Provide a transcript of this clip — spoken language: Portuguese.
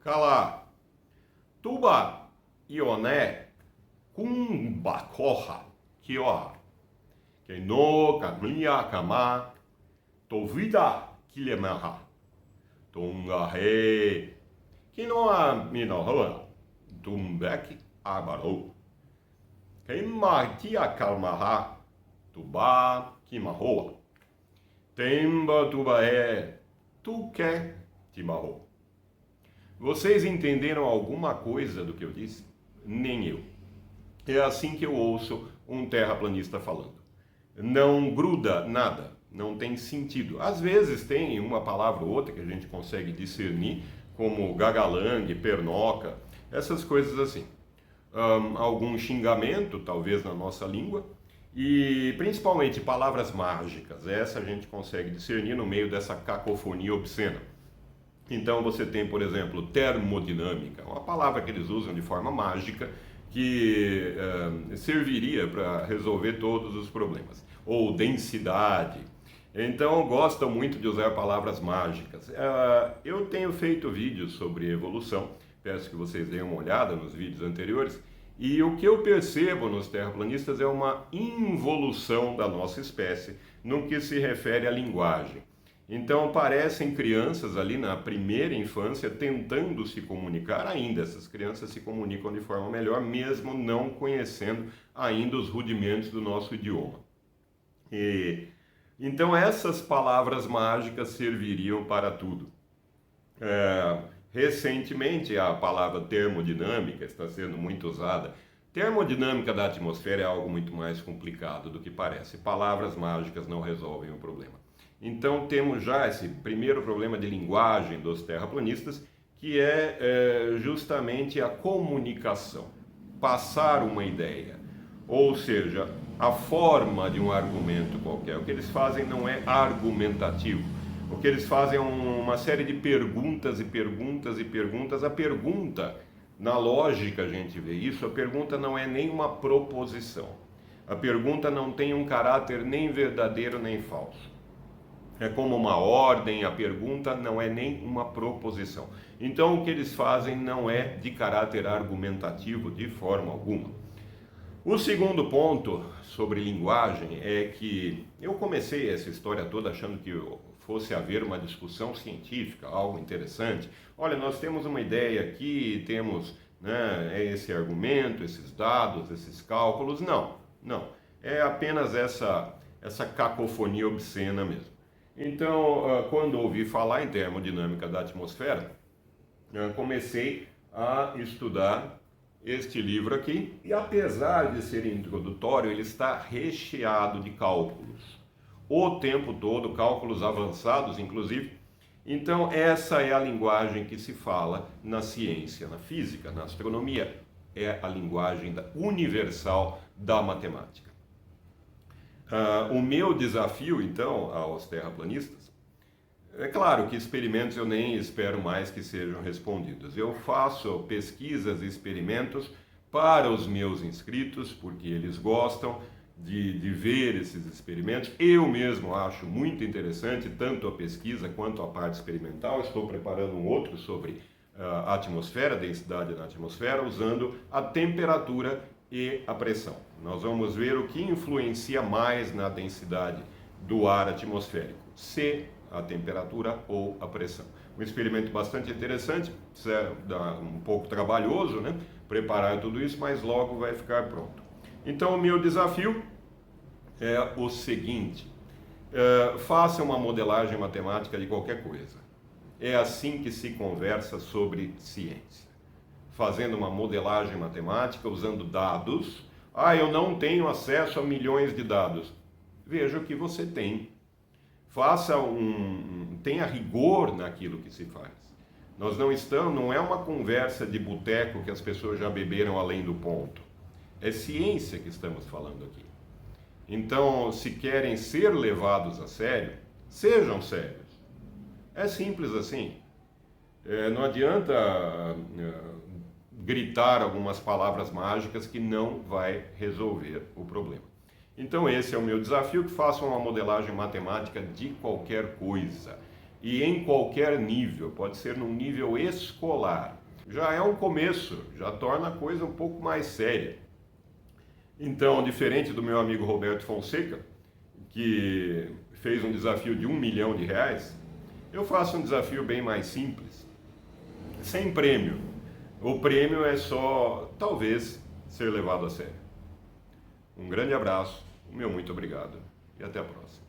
Kala, tuba ione kumbakoha kioa, que no kamlia kama tovida kilemaha, tunga he, kinoa minohoa, tumbek abaro, kema tia kalmaha, tuba kimahoa, temba tubae, tuke timaho. Vocês entenderam alguma coisa do que eu disse? Nem eu. É assim que eu ouço um terraplanista falando. Não gruda nada, não tem sentido. Às vezes tem uma palavra ou outra que a gente consegue discernir, como gagalang, pernoca, essas coisas assim. Algum xingamento, talvez, na nossa língua, e principalmente palavras mágicas. Essa a gente consegue discernir no meio dessa cacofonia obscena. Então você tem, por exemplo, termodinâmica, uma palavra que eles usam de forma mágica que serviria para resolver todos os problemas. Ou densidade. Então gostam muito de usar palavras mágicas. Eu tenho feito vídeos sobre evolução, peço que vocês deem uma olhada nos vídeos anteriores, e o que eu percebo nos terraplanistas é uma involução da nossa espécie no que se refere à linguagem. Então parecem crianças ali na primeira infância tentando se comunicar ainda. Essas crianças se comunicam de forma melhor, mesmo não conhecendo ainda os rudimentos do nosso idioma. Então essas palavras mágicas serviriam para tudo. Recentemente a palavra termodinâmica está sendo muito usada. Termodinâmica da atmosfera é algo muito mais complicado do que parece. Palavras mágicas não resolvem o problema. Então temos já esse primeiro problema de linguagem dos terraplanistas, que é justamente a comunicação, passar uma ideia, ou seja, a forma de um argumento qualquer. O que eles fazem não é argumentativo, o que eles fazem é uma série de perguntas e perguntas e perguntas. A pergunta, na lógica a gente vê isso, a pergunta não é nem uma proposição, a pergunta não tem um caráter nem verdadeiro nem falso. É como uma ordem, a pergunta não é nem uma proposição. Então o que eles fazem não é de caráter argumentativo de forma alguma. O segundo ponto sobre linguagem é que eu comecei essa história toda achando que fosse haver uma discussão científica, algo interessante. Olha, nós temos uma ideia aqui, temos esse argumento, esses dados, esses cálculos. Não. É apenas essa cacofonia obscena mesmo. Então, quando ouvi falar em termodinâmica da atmosfera, comecei a estudar este livro aqui, e apesar de ser introdutório, ele está recheado de cálculos. O tempo todo, cálculos avançados, inclusive. Então, essa é a linguagem que se fala na ciência, na física, na astronomia. É a linguagem universal da matemática. O meu desafio, então, aos terraplanistas, é claro que experimentos eu nem espero mais que sejam respondidos. Eu faço pesquisas e experimentos para os meus inscritos, porque eles gostam de ver esses experimentos. Eu mesmo acho muito interessante tanto a pesquisa quanto a parte experimental. Estou preparando um outro sobre a atmosfera, densidade na atmosfera, usando a temperatura e a pressão. Nós vamos ver o que influencia mais na densidade do ar atmosférico, se a temperatura ou a pressão. Um experimento bastante interessante, um pouco trabalhoso, preparar tudo isso, mas logo vai ficar pronto. Então o meu desafio é o seguinte: faça uma modelagem matemática de qualquer coisa. É assim que se conversa sobre ciência. Fazendo uma modelagem matemática, usando dados. Eu não tenho acesso a milhões de dados. Veja o que você tem. Tenha rigor naquilo que se faz. Não é uma conversa de boteco que as pessoas já beberam além do ponto. É ciência que estamos falando aqui. Então, se querem ser levados a sério, sejam sérios. É simples assim. Não adianta gritar algumas palavras mágicas que não vai resolver o problema. Então esse é o meu desafio, que façam uma modelagem matemática de qualquer coisa. e em qualquer nível, pode ser num nível escolar. Já é um começo, já torna a coisa um pouco mais séria. Então, diferente do meu amigo Roberto Fonseca, que fez um desafio de R$1 milhão, eu faço um desafio bem mais simples, sem prêmio. O prêmio é só, talvez, ser levado a sério. Um grande abraço, meu muito obrigado e até a próxima.